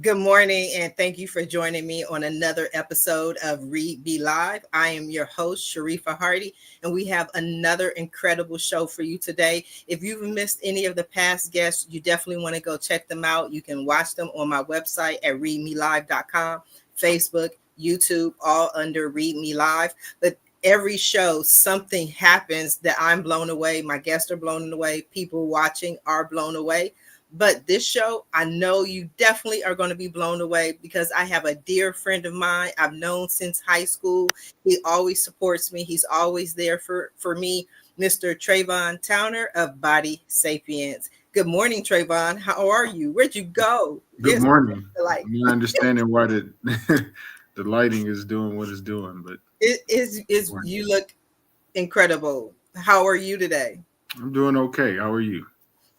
Good morning, and thank you for joining me on another episode of Read Be Live. I am your host, Sharifah Hardie, and we have another incredible show for you today. If you've missed any of the past guests, you definitely want to go check them out. You can watch them on my website at readmelive.com, Facebook, YouTube, all under Read Me Live. But every show, something happens that I'm blown away. My guests are blown away. People watching are blown away. But this show, I know you definitely are going to be blown away because I have a dear friend of mine I've known since high school. He always supports me. He's always there for me, Mr. Travon Towner of Body Sapience. Good morning, Travon. How are you? Where'd you go? Good morning. Like, I'm not understanding why the the lighting is doing what it's doing, but it is you look incredible. How are you today? I'm doing okay. How are you?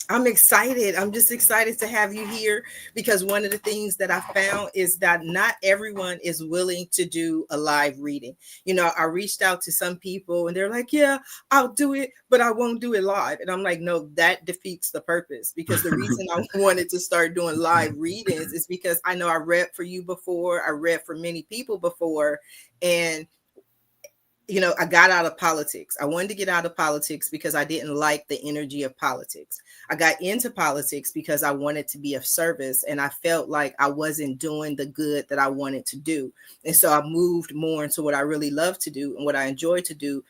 I'm excited. I'm just excited to have you here because one of the things that I found is that not everyone is willing to do a live reading. You know, I reached out to some people and they're like, yeah, I'll do it, but I won't do it live. And I'm like, no, that defeats the purpose because the reason I wanted to start doing live readings is because I know I read for you before. I read for many people before. And I got out of politics. I wanted to get out of politics because I didn't like the energy of politics. I got into politics because I wanted to be of service and I felt like I wasn't doing the good that I wanted to do. And so I moved more into what I really love to do and what I enjoy to do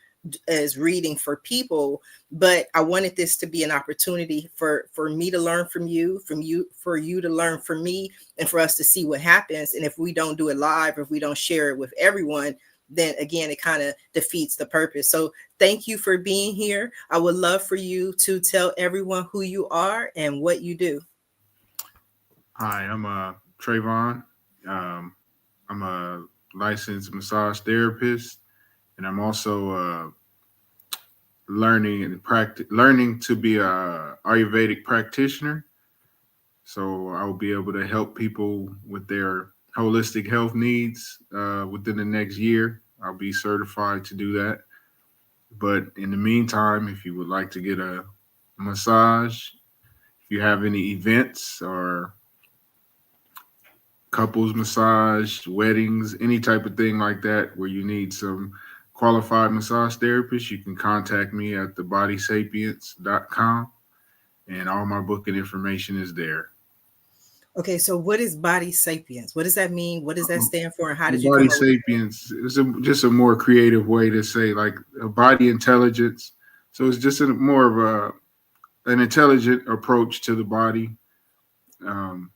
is reading for people. But I wanted this to be an opportunity for me to learn from you, for you to learn from me, and for us to see what happens. And if we don't do it live, if we don't share it with everyone, then again, it kind of defeats the purpose. So thank you for being here. I would love for you to tell everyone who you are and what you do. Hi, I'm Travon. I'm a licensed massage therapist, and I'm also learning to be a Ayurvedic practitioner. So I'll be able to help people with their holistic health needs within the next year. I'll be certified to do that. But in the meantime, if you would like to get a massage, if you have any events or couples massage, weddings, any type of thing like that where you need some qualified massage therapist, you can contact me at thebodysapience.com and all my booking information is there. Okay, so what is Body Sapience? What does that mean? What does that stand for? And how did you Body come up with it? Sapience is just a more creative way to say like a body intelligence. So it's just more of an intelligent approach to the body. Um,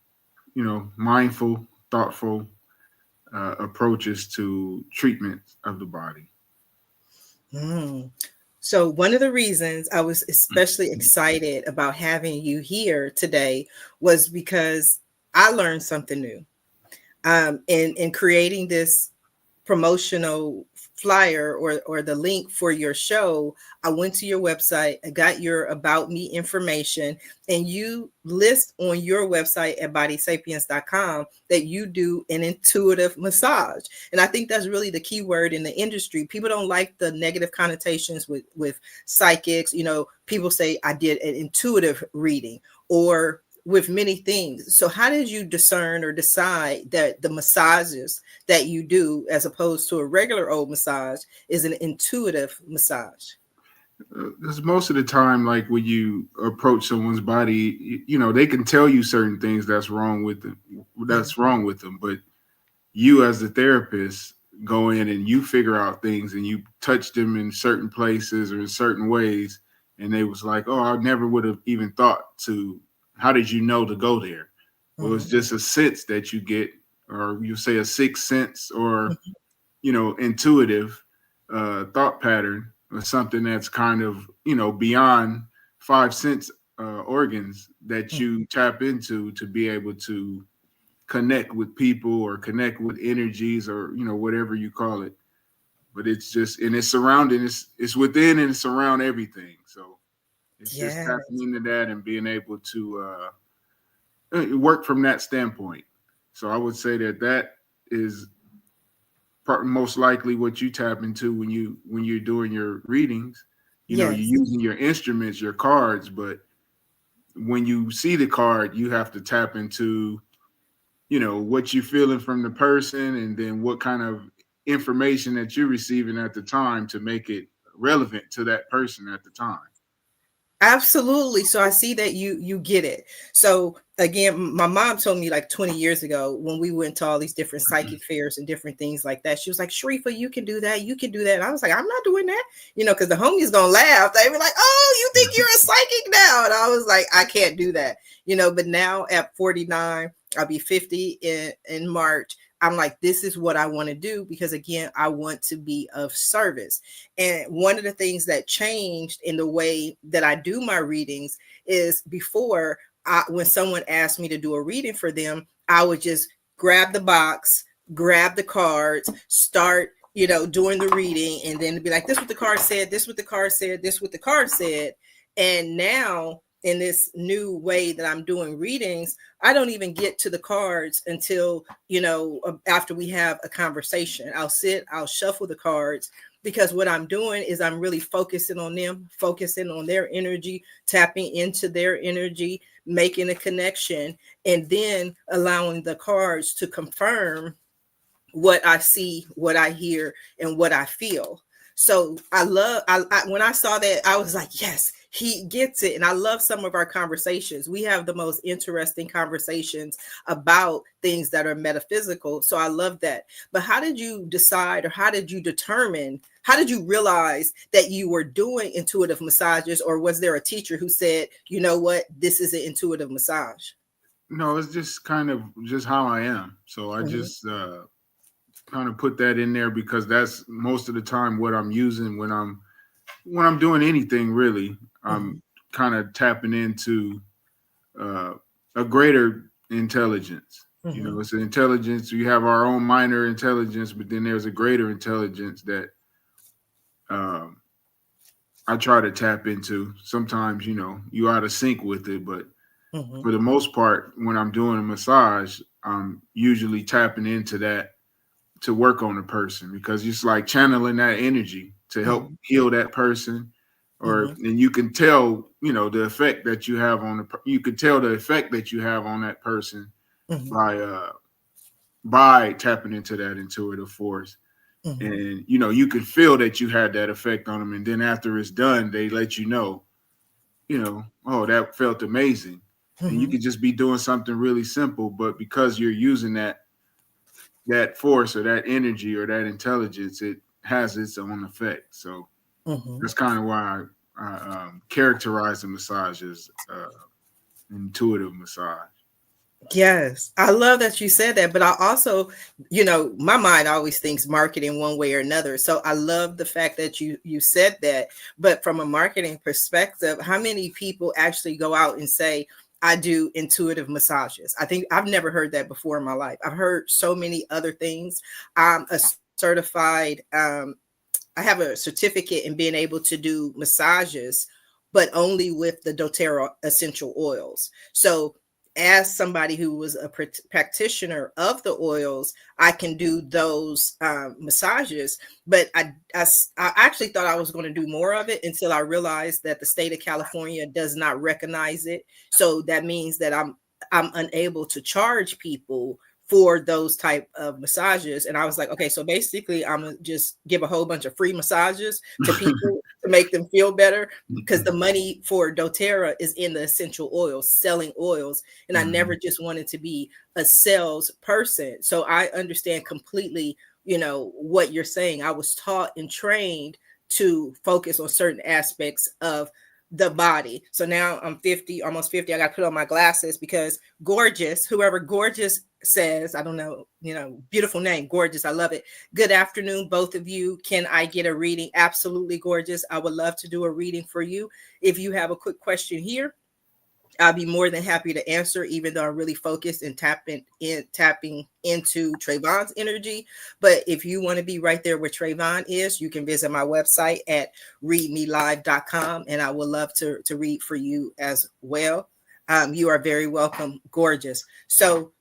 mindful, thoughtful approaches to treatment of the body. Mm. So one of the reasons I was especially excited about having you here today was because I learned something new. In creating this promotional flyer or the link for your show, I went to your website, I got your about me information, and you list on your website at bodysapience.com that you do an intuitive massage. And I think that's really the key word in the industry. People don't like the negative connotations with psychics. People say I did an intuitive reading or with many things. So how did you discern or decide that the massages that you do, as opposed to a regular old massage, is an intuitive massage? Because most of the time, like when you approach someone's body, they can tell you certain things that's wrong with them. But you, as the therapist, go in and you figure out things and you touch them in certain places or in certain ways. And they was like, oh, I never would have even thought to. How did you know to go there? Well, it's just a sense that you get, or you say a sixth sense, or intuitive thought pattern, or something that's kind of beyond five sense organs that you tap into to be able to connect with people or connect with energies or whatever you call it. But it's just and it's surrounding, it's within and it's around everything. So it's just Yeah. tapping into that and being able to work from that standpoint. So I would say that is most likely what you tap into when you're doing your readings. You're Yes. using your instruments, your cards, but when you see the card, you have to tap into what you're feeling from the person, and then what kind of information that you're receiving at the time to make it relevant to that person at the time. Absolutely. So I see that you get it. So again, my mom told me like 20 years ago when we went to all these different psychic fairs and different things like that. She was like, Sharifah, you can do that. You can do that. And I was like, I'm not doing that, because the homies gonna laugh. They be like, oh, you think you're a psychic now? And I was like, I can't do that. But now at 49, I'll be 50 in March. I'm like, this is what I want to do because again, I want to be of service. And one of the things that changed in the way that I do my readings is before, when someone asked me to do a reading for them, I would just grab the box, grab the cards, start, doing the reading, and then be like, this is what the card said, this is what the card said, this is what the card said. And now in this new way that I'm doing readings, I don't even get to the cards until, after we have a conversation. I'll shuffle the cards because what I'm doing is I'm really focusing on them, focusing on their energy, tapping into their energy, making a connection, and then allowing the cards to confirm what I see, what I hear, and what I feel. So I when I saw that, I was like, yes, he gets it. And I love some of our conversations. We have the most interesting conversations about things that are metaphysical. So I love that. But how did you decide, or how did you determine, how did you realize that you were doing intuitive massages? Or was there a teacher who said, you know what, this is an intuitive massage? No, it's just kind of just how I am. So I just kind of put that in there because that's most of the time what I'm using when I'm doing anything really. I'm kind of tapping into a greater intelligence. It's an intelligence. We have our own minor intelligence, but then there's a greater intelligence that I try to tap into. Sometimes, you out of sync with it, but for the most part, when I'm doing a massage, I'm usually tapping into that to work on the person because it's like channeling that energy to help heal that person. And you can tell, the effect that you have on you can tell the effect that you have on that person by tapping into that intuitive force. And, you can feel that you had that effect on them. And then after it's done, they let oh, that felt amazing. And you could just be doing something really simple, but because you're using that force or that energy or that intelligence, it has its own effect. So that's kind of why I characterize the massage as intuitive massage. Yes, I love that you said that, but I also, my mind always thinks marketing one way or another. So I love the fact that you said that. But from a marketing perspective, how many people actually go out and say, I do intuitive massages? I think I've never heard that before in my life. I've heard so many other things. I'm a certified, I have a certificate in being able to do massages, but only with the doTERRA essential oils. So as somebody who was a practitioner of the oils, I can do those massages. But I actually thought I was going to do more of it until I realized that the state of California does not recognize it. So that means that I'm unable to charge people for those type of massages. And I was like, okay, so basically I'm gonna just give a whole bunch of free massages to people to make them feel better, because the money for doTERRA is in the essential oils, selling oils. And I never just wanted to be a sales person. So I understand completely, what you're saying. I was taught and trained to focus on certain aspects of the body. So now I'm 50, almost 50. I got to put on my glasses because Gorgeous, whoever Gorgeous says, I don't know, beautiful name, Gorgeous. I love it. Good afternoon, both of you. Can I get a reading? Absolutely, Gorgeous. I would love to do a reading for you. If you have a quick question here, I'll be more than happy to answer, even though I'm really focused and tapping into Travon's energy. But if you want to be right there where Travon is, you can visit my website at readmelive.com, and I would love to read for you as well. You are very welcome, Gorgeous. So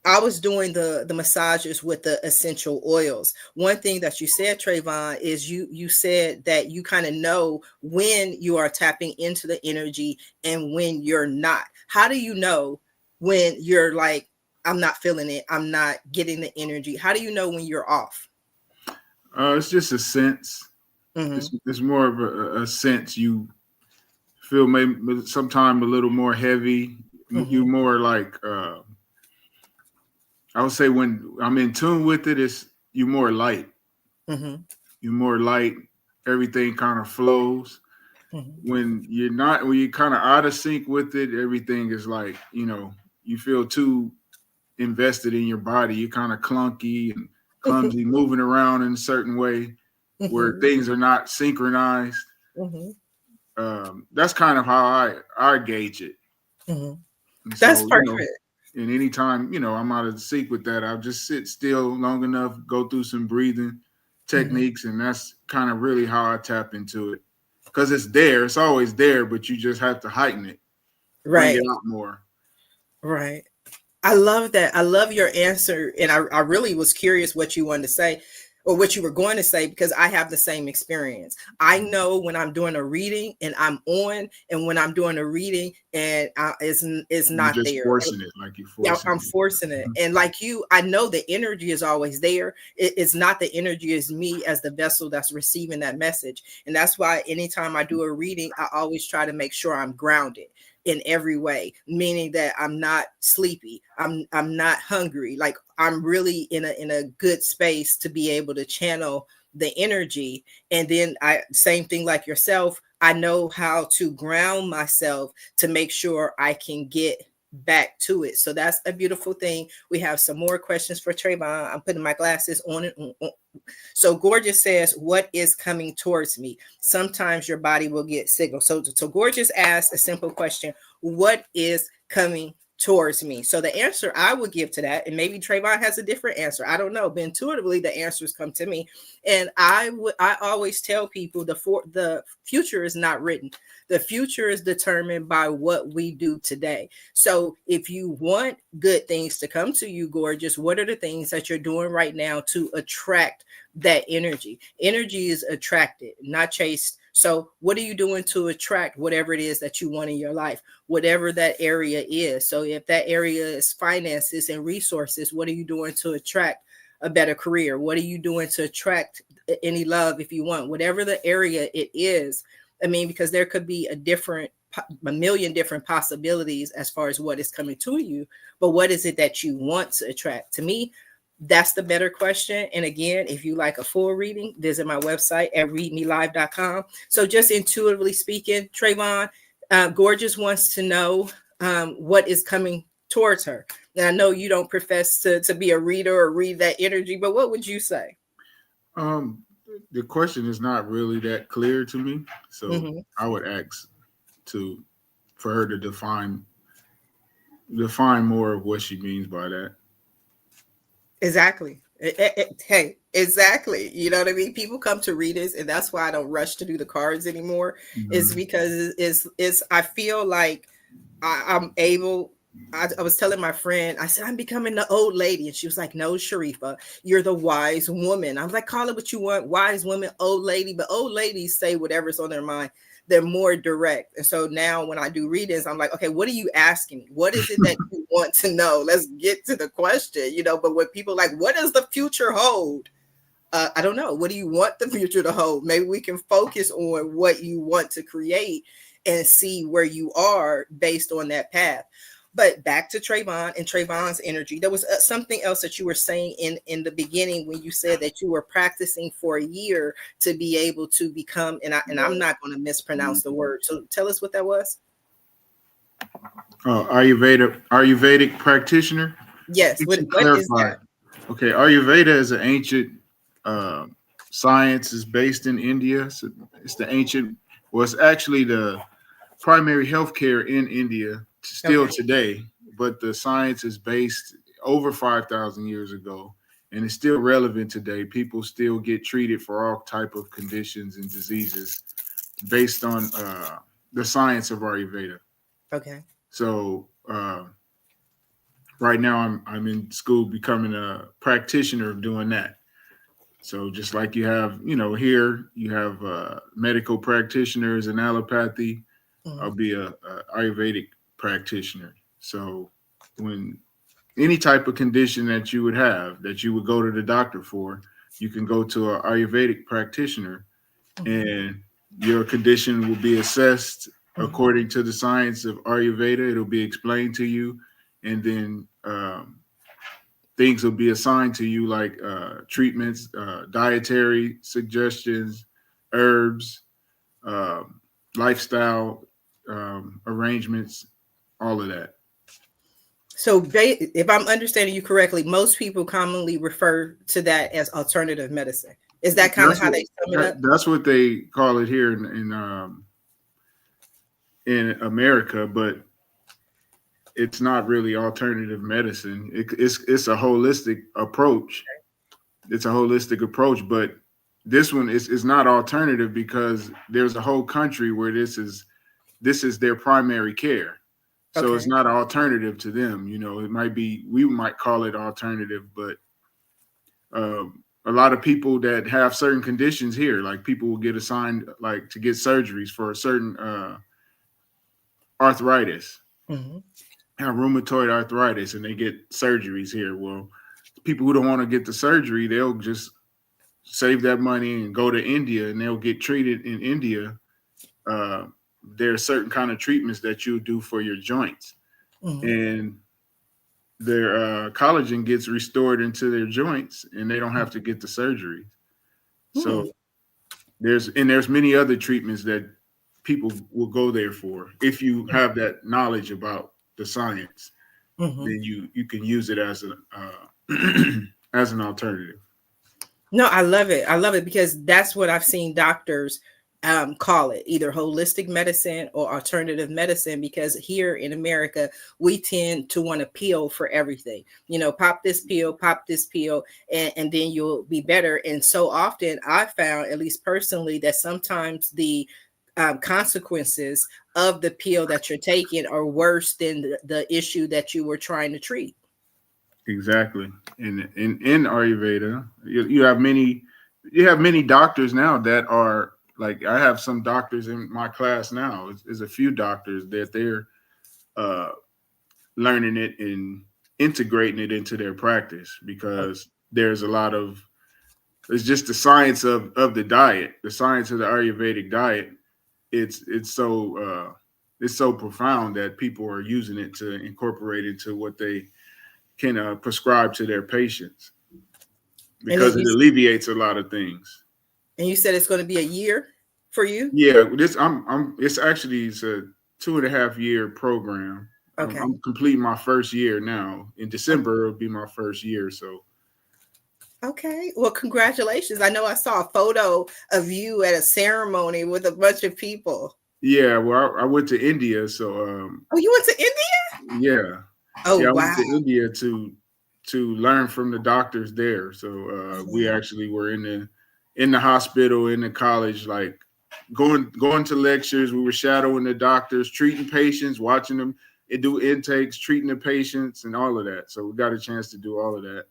I was doing the massages with the essential oils. One thing that you said, Travon, is you said that you kind of know when you are tapping into the energy and when you're not. How do you know when you're like I'm not feeling it. I'm not getting the energy. How do you know when you're off? It's just a sense. Mm-hmm. It's more of a sense. You feel maybe sometimes a little more heavy. You Mm-hmm. more like I would say when I'm in tune with it, it's you more light. Mm-hmm. You're more light. Everything kind of flows. Mm-hmm. When you're not, when you're kind of out of sync with it, everything is like, you feel too invested in your body. You're kind of clunky and clumsy, moving around in a certain way where Mm-hmm. things are not synchronized. Mm-hmm. That's kind of how I gauge it. Mm-hmm. And That's so, perfect. and anytime, I'm out of sync with that, I'll just sit still long enough, go through some breathing Mm-hmm. techniques, and that's kind of really how I tap into it. Because it's there, it's always there, but you just have to heighten it, bring it Right. out more. Right. I love that. I love your answer. And I really was curious what you wanted to say or what you were going to say because I have the same experience. I know when I'm doing a reading and I'm on, and when I'm doing a reading and it's You're not just there. forcing it, like you're Yeah, forcing I'm it. forcing it. And like you, I know the energy is always there. It's not the energy, is me as the vessel that's receiving that message. And that's why anytime I do a reading, I always try to make sure I'm grounded in every way, meaning that I'm not sleepy. I'm not hungry. Like I'm really in a good space to be able to channel the energy. And then I same thing like yourself, I know how to ground myself to make sure I can get back to it. So that's a beautiful thing. We have some more questions for Trayvon. I'm putting my glasses on it. So Gorgeous says, what is coming towards me? Sometimes your body will get signal. So Gorgeous asked a simple question. What is coming towards me? So the answer I would give to that, and maybe Trayvon has a different answer, I don't know, but intuitively the answers come to me. And I always tell people the future is not written. The future is determined by what we do today. So if you want good things to come to you, Gorgeous, what are the things that you're doing right now to attract that energy? Energy is attracted, not chased. So what are you doing to attract whatever it is that you want in your life, whatever that area is? So if that area is finances and resources, what are you doing to attract a better career? What are you doing to attract any love if you want? Whatever the area it is. I mean, because there could be a million different possibilities as far as what is coming to you, but what is it that you want to attract? To me, that's the better question. And again, if you like a full reading, visit my website at readmelive.com. So just intuitively speaking, Trayvon, Gorgeous wants to know what is coming towards her. And I know you don't profess to be a reader or read that energy, but what would you say? Um, the question is not really that clear to me, so Mm-hmm. I would ask to for her to define more of what she means by that. Exactly. Hey, exactly. You know what I mean? People come to readers, and that's why I don't rush to do the cards anymore. Is Mhm. because it's I feel like I'm able. I was telling my friend, I said, I'm becoming the old lady. And she was like, no, Sharifah, you're the wise woman. I'm like, call it what you want, wise woman, old lady. But old ladies say whatever's on their mind. They're more direct. And so now when I do readings, I'm like, okay, what are you asking me? What is it that you want to know? Let's get to the question, But when people like, what does the future hold? I don't know. What do you want the future to hold? Maybe we can focus on what you want to create and see where you are based on that path. But back to Trayvon and Trayvon's energy. There was something else that you were saying in the beginning when you said that you were practicing for a year to be able to become, and I'm not going to mispronounce the word. So tell us what that was. Ayurvedic practitioner. Yes. Just to What is clarify, that? okay, Ayurveda is an ancient uh, science. Is based in India. So it's the ancient. Well, it's actually the primary healthcare in India still Okay. today, but the science is based over 5,000 years ago, and it's still relevant today. People still get treated for all type of conditions and diseases based on the science of Ayurveda. Okay. So right now, I'm in school becoming a practitioner of doing that. So just like you have, here you have medical practitioners in allopathy. I'll Mhm. be a Ayurvedic practitioner. So when any type of condition that you would have that you would go to the doctor for, you can go to an Ayurvedic practitioner, Mhm. and your condition will be assessed Mhm. according to the science of Ayurveda. It'll be explained to you, and then things will be assigned to you like treatments, dietary suggestions, herbs, um, lifestyle arrangements, all of that. So, if I'm understanding you correctly, most people commonly refer to that as alternative medicine. Is that kind of That's how what they sum it up? that's what they call it here in America, but it's not really alternative medicine. It's a holistic approach. It's a holistic approach, but this one is not alternative because there's a whole country where this is their primary care. So it's Okay. not an alternative to them. You know, it might be, we might call it alternative, but a lot of people that have certain conditions here, like people will get assigned like to get surgeries for a certain arthritis, Hmm. have rheumatoid arthritis, and they get surgeries here. Well, people who don't want to get the surgery, they'll just save that money and go to India, and they'll get treated in India. Uh, there are certain kind of treatments that you do for your joints, Hmm. and their collagen gets restored into their joints, and they don't have to get the surgery. Hmm. So there's many other treatments that people will go there for. If you have that knowledge about the science, Hmm. then you can use it as an as an alternative. No, I love it. I love it because that's what I've seen doctors call it, either holistic medicine or alternative medicine. Because here in America, we tend to want a pill for everything. Pop this pill, and then you'll be better. And so often I found, at least personally, that sometimes the consequences of the pill that you're taking are worse than the issue that you were trying to treat. Exactly. In Ayurveda, you have many doctors now that are like, I have some doctors in my class now. There's a few doctors that they're uh, learning it and integrating it into their practice because there's a lot of, it's just the science of the diet, the science of the Ayurvedic diet. It's so profound that people are using it to incorporate into what they can prescribe to their patients And because it alleviates a lot of things. you said it's going to be a year for you. Yeah, this I'm it's actually, it's a 2.5 year program. Okay. I'm completing my first year now. In December it'll be my first year. So Okay. Well, congratulations. I know I saw a photo of you at a ceremony with a bunch of people. yeah, well, I went to India, so Oh, you went to India? yeah, Oh, yeah, I went wow. to India to learn from the doctors there. So we Mhm. actually were in the hospital, in the college, like going to lectures. We were shadowing the doctors, treating patients, watching them do intakes, treating the patients, and all of that. So we got a chance to do all of that.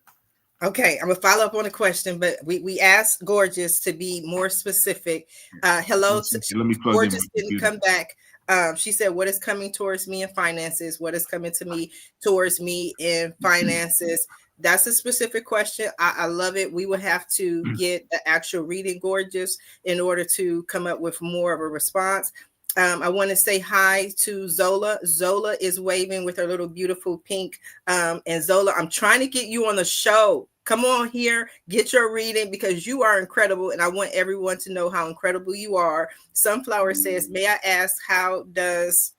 Okay, I'm gonna follow up on a question, but we asked Gorgeous to be more specific. One Hello, second, let me plug in my Gorgeous didn't computer. come back. She said, "What is coming towards me in finances? What is coming to me towards me in finances?" That's a specific question. I love it. We would have to get the actual reading, Gorgeous, in order to come up with more of a response. I want to say hi to Zola. Zola is waving with her little beautiful pink. And Zola, I'm trying to get you on the show. Come on here, get your reading because you are incredible. And I want everyone to know how incredible you are. Sunflower says, may I ask, how does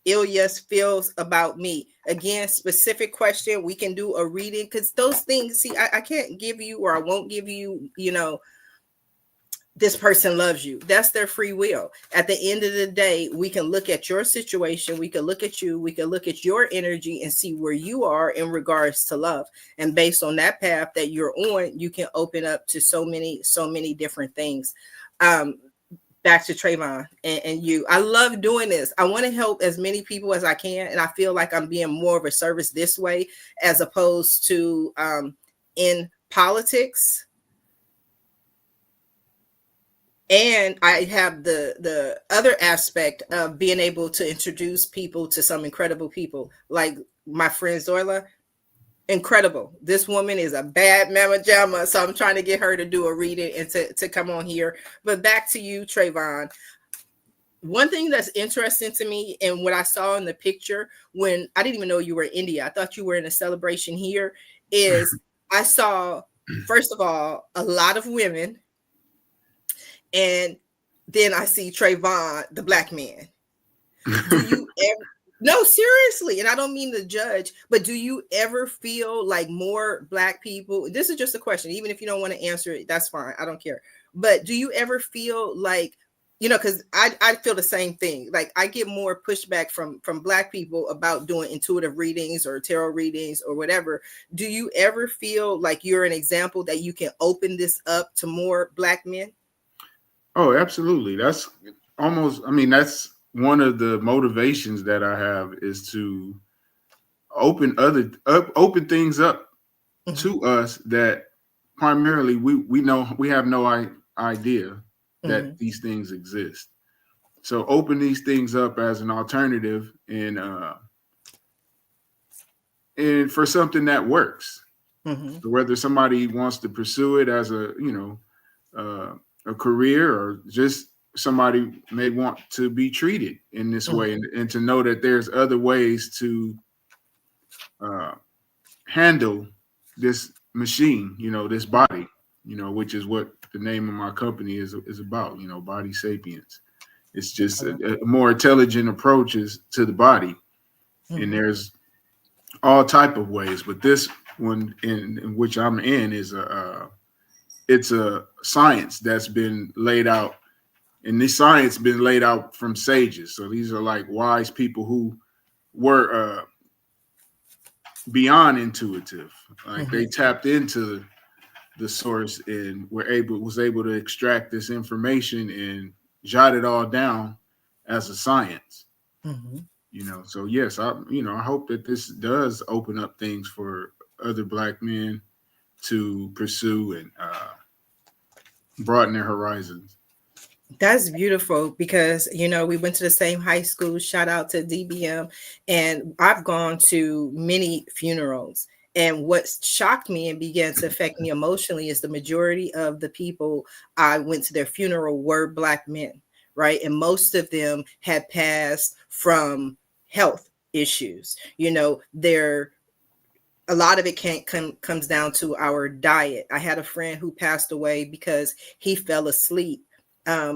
Ilyas feels about me? Again, specific question. We can do a reading because those things, see, I can't give you, or I won't give you, this person loves you. That's their free will. At the end of the day, we can look at your situation, we can look at you, we can look at your energy and see where you are in regards to love. And based on that path that you're on, you can open up to so many different things. Um, Back to Travon and you. I love doing this. I want to help as many people as I can. And I feel like I'm being more of a service this way as opposed to in politics. And I have the other aspect of being able to introduce people to some incredible people like my friend Zorla. Incredible. This woman is a bad mama jamma. So I'm trying to get her to do a reading and to come on here. But back to you, Travon. One thing that's interesting to me, and what I saw in the picture when I didn't even know you were in India, I thought you were in a celebration here, is I saw, first of all, a lot of women, and then I see Travon, the black man. Do you ever, no, seriously, and I don't mean to judge, but do you ever feel like more black people? This is just a question, even if you don't want to answer it, that's fine. I don't care. But do you ever feel like, because I feel the same thing. Like I get more pushback from black people about doing intuitive readings or tarot readings or whatever. Do you ever feel like you're an example that you can open this up to more black men? Oh, absolutely. That's almost, I mean, that's one of the motivations that I have, is to open things up to us that primarily we know, we have no idea that these things exist. So open these things up as an alternative, and for something that works. So whether somebody wants to pursue it as a career, or just somebody may want to be treated in this way, and to know that there's other ways to handle this machine, this body, which is what the name of my company is about, Body Sapience. It's just a more intelligent approaches to the body. And there's all type of ways, but this one in which I'm in is it's a science that's been laid out, and this science been laid out from sages. So these are like wise people who were beyond intuitive, like they tapped into the source and was able to extract this information and jot it all down as a science. So yes, I hope that this does open up things for other black men to pursue and broaden their horizons. That's beautiful because, we went to the same high school. Shout out to DBM. And I've gone to many funerals. And what shocked me and began to affect me emotionally is the majority of the people I went to their funeral were black men, right? And most of them had passed from health issues. A lot of it comes down to our diet. I had a friend who passed away because he fell asleep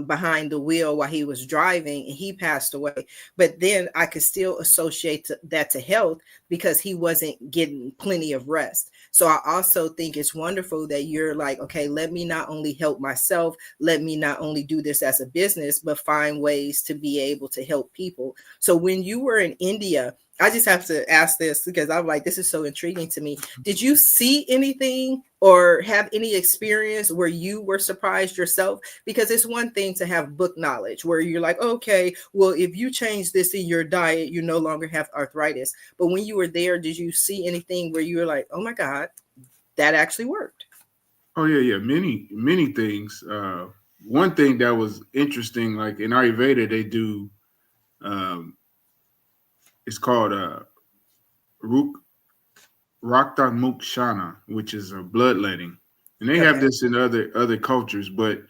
behind the wheel while he was driving, and he passed away. But then I could still associate that to health because he wasn't getting plenty of rest. So I also think it's wonderful that you're like, okay, let me not only help myself, let me not only do this as a business, but find ways to be able to help people. So when you were in India, I just have to ask this because I'm like, this is so intriguing to me. Did you see anything or have any experience where you were surprised yourself? Because it's one thing to have book knowledge where you're like, okay, well, if you change this in your diet, you no longer have arthritis. But when you were there, did you see anything where you were like, oh my God, that actually worked? Oh yeah. Many things. One thing that was interesting, like in Ayurveda, they do, it's called Rakta Mukshana, which is a bloodletting, and they have this in other cultures. But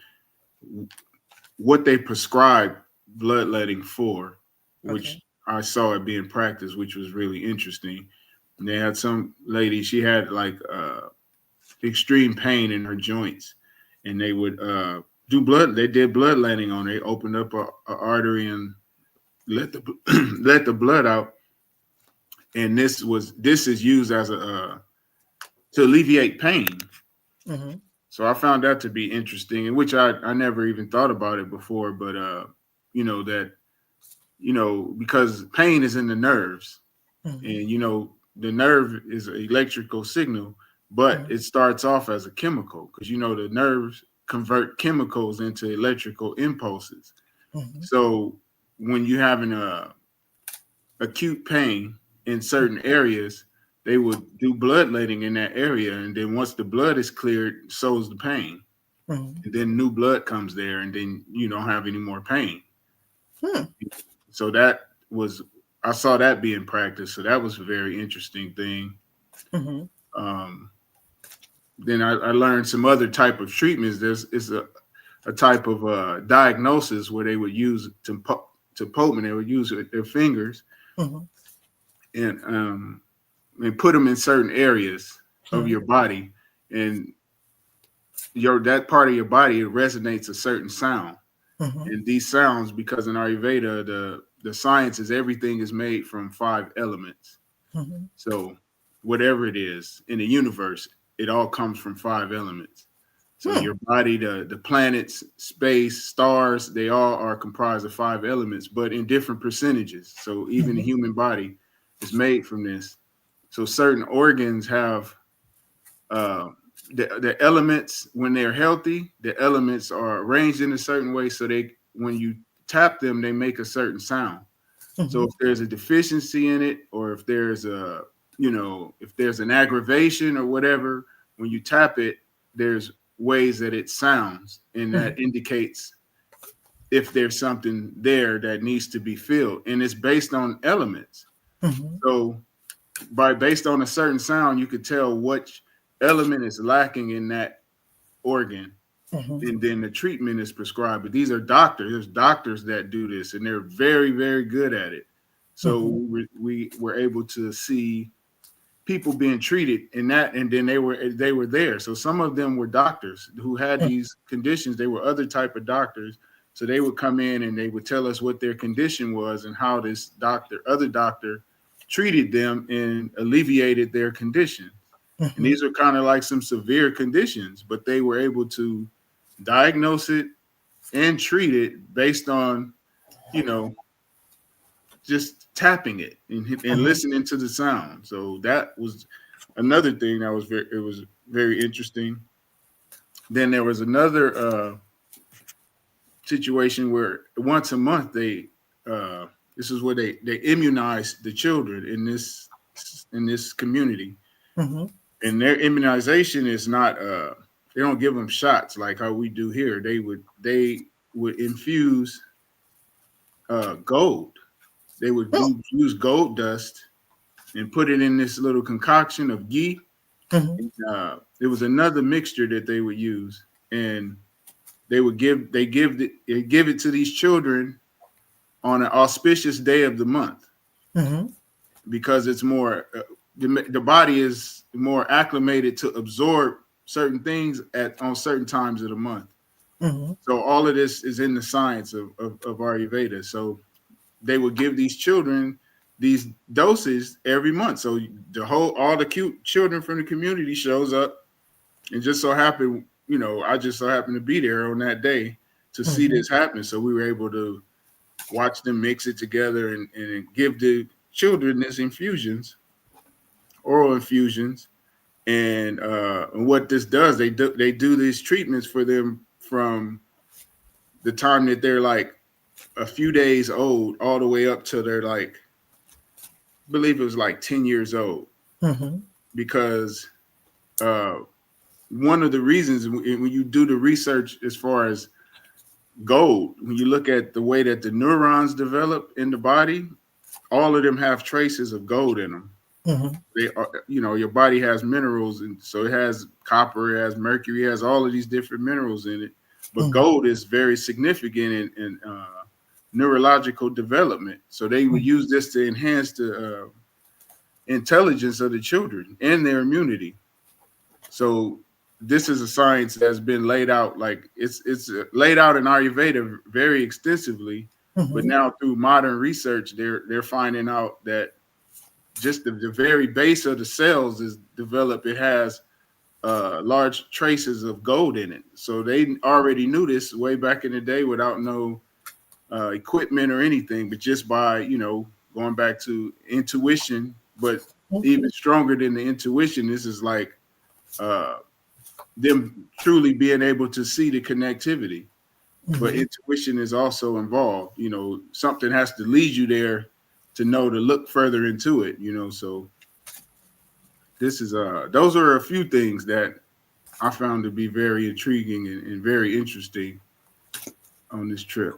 what they prescribe bloodletting for, which I saw it being practiced, which was really interesting. And they had some lady; she had like extreme pain in her joints, and they would do blood. They did bloodletting on her. They opened up a artery and let the let the blood out. And this is used as a to alleviate pain. So I found that to be interesting, in which I never even thought about it before. But because pain is in the nerves, and the nerve is an electrical signal, but it starts off as a chemical, because the nerves convert chemicals into electrical impulses. So when you're having a acute pain in certain areas, they would do bloodletting in that area, and then once the blood is cleared, so is the pain. And then new blood comes there, and then you don't have any more pain. So I saw that being practiced. So that was a very interesting thing. Mm-hmm. Um, then I learned some other type of treatments. There's is a type of diagnosis where they would use to poke, they would use their fingers Mm-hmm. and put them in certain areas of Mm-hmm. your body, and that part of your body, it resonates a certain sound. Mm-hmm. And these sounds, because in Ayurveda, the science is everything is made from 5 elements. Mm-hmm. So whatever it is in the universe, it all comes from 5 elements. So Hmm. your body, the planets, space, stars, they all are comprised of 5 elements, but in different percentages. So even the Mm-hmm. human body is made from this. So certain organs have uh, the elements. When they're healthy, the elements are arranged in a certain way so they, when you tap them, they make a certain sound. So Mm-hmm. if there's a deficiency in it, or if there's if there's an aggravation or whatever, when you tap it, there's ways that it sounds, and that indicates if there's something there that needs to be filled. And it's based on elements. Mm-hmm. So based on a certain sound, you could tell which element is lacking in that organ, Mm-hmm. and then the treatment is prescribed. But these are doctors. There's doctors that do this, and they're very, very good at it. So Mm-hmm. we were able to see people being treated in that, and then they were there. So some of them were doctors who had these conditions. They were other type of doctors. So they would come in and they would tell us what their condition was and how this other doctor, treated them and alleviated their condition. And Mm-hmm. these are kind of like some severe conditions, but they were able to diagnose it and treat it based on, you know, just tapping it and Mm-hmm. listening to the sound. So that was another thing that was very interesting. Then there was another situation where once a month this is where they immunize the children in this community, Mm-hmm. and their immunization is not they don't give them shots like how we do here. They would infuse gold. They would use gold dust and put it in this little concoction of ghee. Mm-hmm. There was another mixture that they would use, and they give it to these children on an auspicious day of the month, Mm-hmm. because it's more the body is more acclimated to absorb certain things on certain times of the month. Mm-hmm. So all of this is in the science of Ayurveda. So they would give these children these doses every month. So all the cute children from the community shows up, and just so happened, I just so happened to be there on that day to see Mm-hmm. this happen. So we were able to watch them mix it together and give the children this oral infusions. And what this does, they do these treatments for them from the time that they're like a few days old all the way up to they're like, I believe it was like 10 years old, Mm-hmm. because uh, one of the reasons when you do the research as far as gold, when you look at the way that the neurons develop in the body, all of them have traces of gold in them. Mm-hmm. They are, your body has minerals, and so it has copper, it has mercury, it has all of these different minerals in it. But Mm-hmm. gold is very significant in neurological development. So they would use this to enhance the intelligence of the children and their immunity. So this is a science that's been laid out, like it's laid out in Ayurveda very extensively. But Mm-hmm. now through modern research, they're finding out that just the very base of the cells is developed. It has large traces of gold in it. So they already knew this way back in the day without no equipment or anything, but just by, going back to intuition. But even stronger than the intuition, this is like uh, them truly being able to see the connectivity. But Mm-hmm. intuition is also involved. Something has to lead you there to know to look further into it. So this is those are a few things that I found to be very intriguing and very interesting on this trip.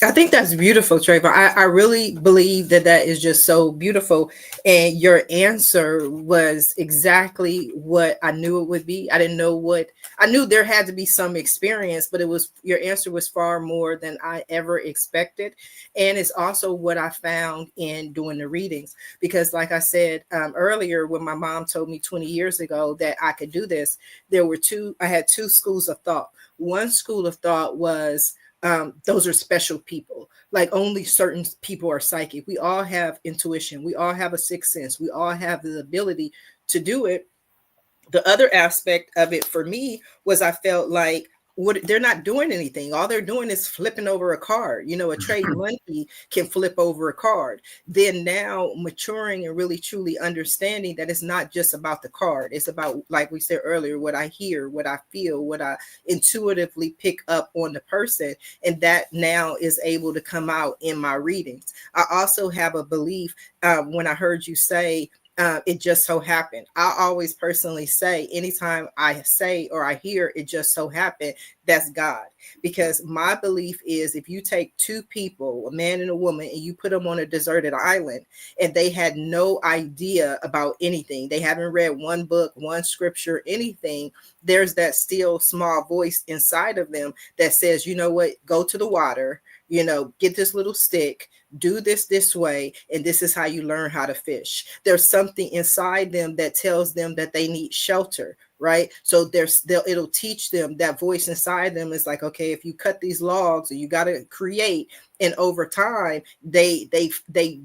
I think that's beautiful, Trayvon. I really believe that that is just so beautiful. And your answer was exactly what I knew it would be. I didn't know what I knew there had to be some experience, but it was your answer was far more than I ever expected. And it's also what I found in doing the readings. Because, like I said earlier, when my mom told me 20 years ago that I could do this, I had two schools of thought. One school of thought was, those are special people. Like only certain people are psychic. We all have intuition. We all have a sixth sense. We all have the ability to do it. The other aspect of it for me was I felt like what they're not doing anything. All they're doing is flipping over a card. You know, a trade monkey can flip over a card. Then now maturing and really truly understanding that it's not just about the card. It's about, like we said earlier, what I hear, what I feel, what I intuitively pick up on the person. And that now is able to come out in my readings. I also have a belief when I heard you say, it just so happened. I always personally say, anytime I say or I hear it just so happened, that's God. Because my belief is if you take two people, a man and a woman, and you put them on a deserted island and they had no idea about anything, they haven't read one book, one scripture, anything, there's that still small voice inside of them that says, you know what, go to the water, you know, get this little stick, do this way, and this is how you learn how to fish. There's something inside them that tells them that they need shelter, right? So it'll teach them. That voice inside them is like, okay, if you cut these logs, or you got to create. And over time, they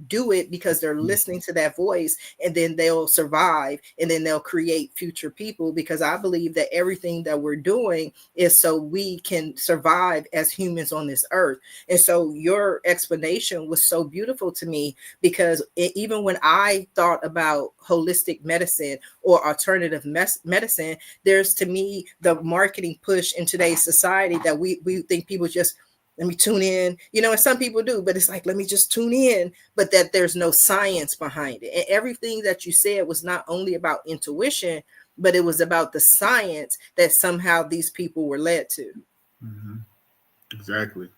do it because they're listening to that voice, and then they'll survive, and then they'll create future people. Because I believe that everything that we're doing is so we can survive as humans on this earth. And so your explanation was so beautiful to me, because even when I thought about holistic medicine or alternative medicine, there's, to me, the marketing push in today's society that we think people just, let me tune in, you know, and some people do, but it's like, let me just tune in, but that there's no science behind it. And everything that you said was not only about intuition, but it was about the science that somehow these people were led to. Mm-hmm. Exactly.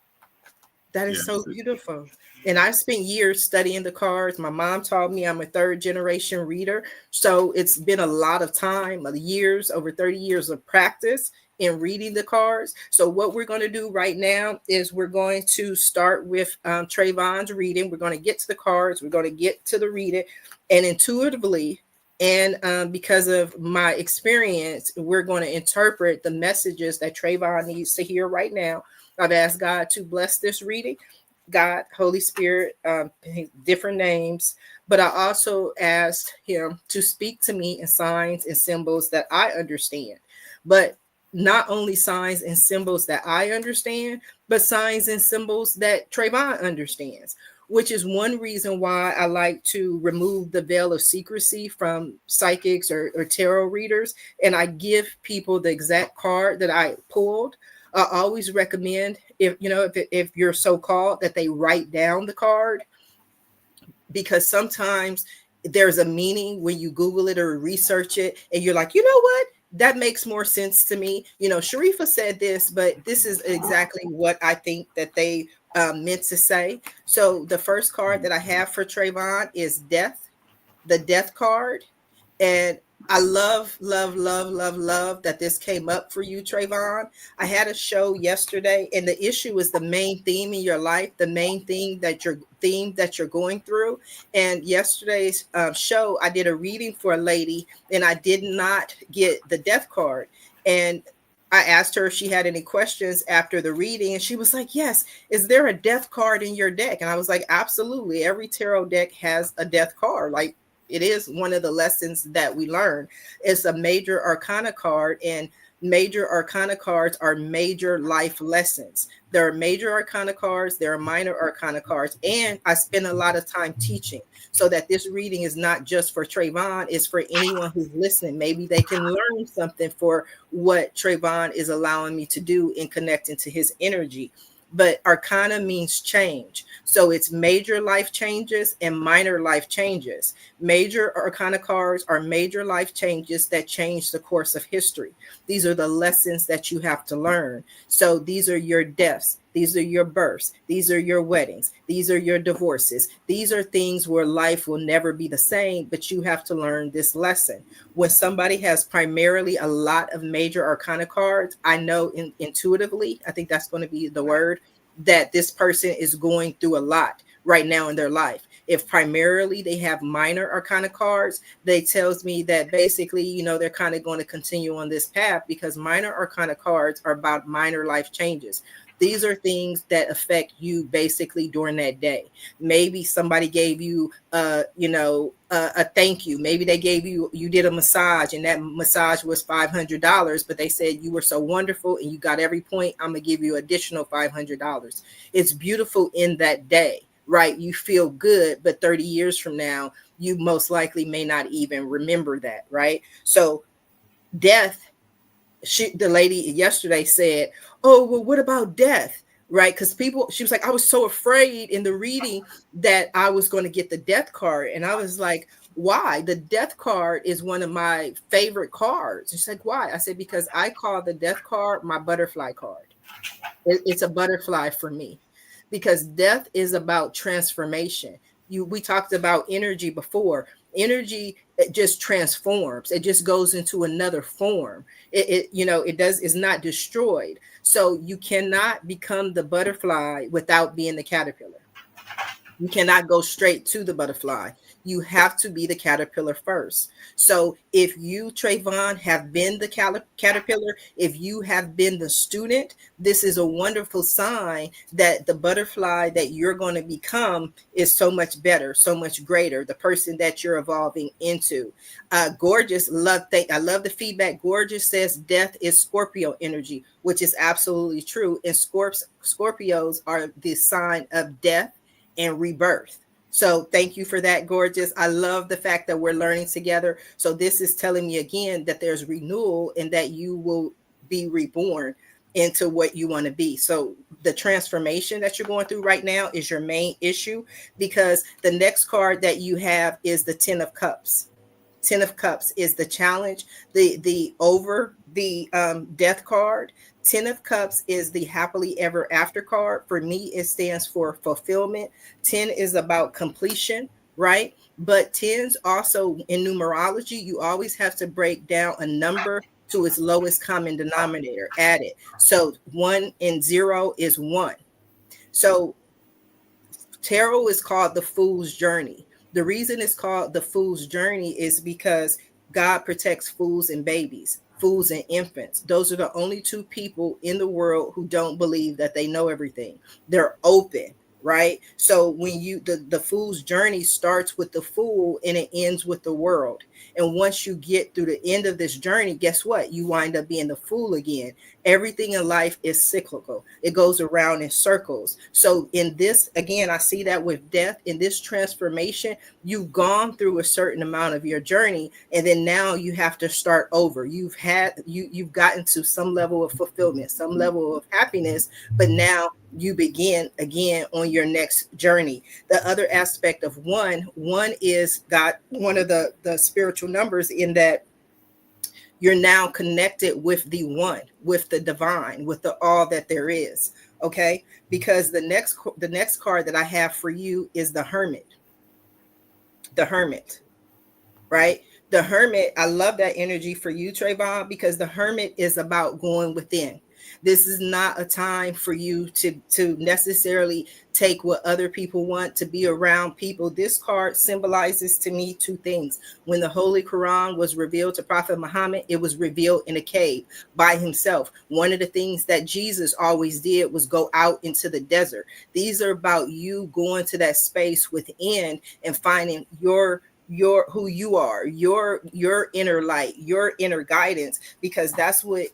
That is so beautiful. And I spent years studying the cards. My mom taught me. I'm a third generation reader. So it's been a lot of time, years, over 30 years of practice in reading the cards. So what we're going to do right now is we're going to start with Travon's reading. We're going to get to the cards. We're going to get to the reading. And intuitively, and because of my experience, we're going to interpret the messages that Travon needs to hear right now. I've asked God to bless this reading. God, Holy Spirit, different names. But I also asked him to speak to me in signs and symbols that I understand. But not only signs and symbols that I understand, but signs and symbols that Travon understands, which is one reason why I like to remove the veil of secrecy from psychics or tarot readers. And I give people the exact card that I pulled. I always recommend, if you're so called, that they write down the card, because sometimes there's a meaning when you Google it or research it, and you're like, you know what? That makes more sense to me. You know, Sharifah said this, but this is exactly what I think that they meant to say. So the first card that I have for Travon is Death, the Death card. And I love, love, love, love, love that this came up for you, Travon. I had a show yesterday, and the issue is the main theme in your life, the main theme that you're going through. And yesterday's show, I did a reading for a lady, and I did not get the death card. And I asked her if she had any questions after the reading, and she was like, yes, is there a death card in your deck? And I was like, absolutely. Every tarot deck has a death card. Like, it is one of the lessons that we learn. It's a major arcana card, and major arcana cards are major life lessons. There are major arcana cards, there are minor arcana cards, and I spend a lot of time teaching, so that this reading is not just for Travon, it's for anyone who's listening. Maybe they can learn something for what Travon is allowing me to do in connecting to his energy. But arcana means change. So it's major life changes and minor life changes. Major arcana cards are major life changes that change the course of history. These are the lessons that you have to learn. So these are your deaths. These are your births. These are your weddings. These are your divorces. These are things where life will never be the same, but you have to learn this lesson. When somebody has primarily a lot of major arcana cards, I know intuitively, I think that's going to be the word, that this person is going through a lot right now in their life. If primarily they have minor arcana cards, they tells me that basically, they're kind of going to continue on this path, because minor arcana cards are about minor life changes. These are things that affect you basically during that day. Maybe somebody gave you a thank you. Maybe they gave you did a massage, and that massage was $500, but they said you were so wonderful and you got every point, I'm gonna give you additional $500. It's beautiful in that day, right? You feel good, but 30 years from now, you most likely may not even remember that, right? So death, the lady yesterday said, oh, well, what about death? Right? Because she was like, I was so afraid in the reading that I was going to get the death card. And I was like, why? The death card is one of my favorite cards. She's like, why? I said, because I call the death card my butterfly card. It's a butterfly for me, because death is about transformation. We talked about energy before. Energy, it just transforms. It just goes into another form. It's not destroyed. So you cannot become the butterfly without being the caterpillar. You cannot go straight to the butterfly. You have to be the caterpillar first. So if you, Travon, have been the caterpillar, if you have been the student, this is a wonderful sign that the butterfly that you're going to become is so much better, so much greater, the person that you're evolving into. Gorgeous, I love the feedback. Gorgeous says death is Scorpio energy, which is absolutely true. And Scorpios are the sign of death and rebirth. So thank you for that, Gorgeous. I love the fact that we're learning together. So this is telling me again that there's renewal and that you will be reborn into what you want to be. So the transformation that you're going through right now is your main issue, because the next card that you have is the 10 of Cups. 10 of Cups is the challenge, the death card. 10 of Cups is the happily ever after card. For me, it stands for fulfillment. 10 is about completion, right? But 10s also, in numerology, you always have to break down a number to its lowest common denominator, add it. So 1 and 0 is 1. So tarot is called the Fool's Journey. The reason it's called the Fool's Journey is because God protects fools and babies, fools and infants. Those are the only two people in the world who don't believe that they know everything. They're open, right? So when the fool's journey starts with the fool and it ends with the world. And once you get through the end of this journey, guess what? You wind up being the fool again. Everything in life is cyclical. It goes around in circles. So in this, again, I see that with death, in this transformation, you've gone through a certain amount of your journey, and then now you have to start over. You've gotten to some level of fulfillment, some level of happiness, but now you begin again on your next journey. The other aspect of one is got one of the spiritual numbers, in that you're now connected with the one, with the divine, with the all that there is. Okay, because the next card that I have for you is the Hermit. The Hermit, right? The Hermit, I love that energy for you, Travon, because the Hermit is about going within. This is not a time for you to necessarily take what other people want, to be around people. This card symbolizes to me two things. When the Holy Quran was revealed to Prophet Muhammad, it was revealed in a cave by himself. One of the things that Jesus always did was go out into the desert. These are about you going to that space within and finding your who you are, your inner light, your inner guidance, because that's what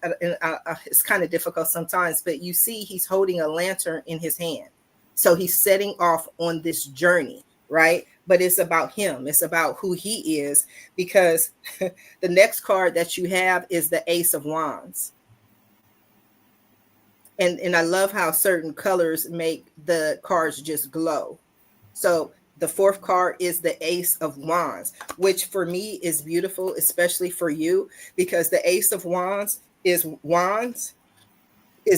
it's kind of difficult sometimes, but you see he's holding a lantern in his hand. So he's setting off on this journey, right? But it's about him. It's about who he is, because the next card that you have is the Ace of Wands. And I love how certain colors make the cards just glow. So the fourth card is the Ace of Wands, which for me is beautiful, especially for you, because the Ace of Wands is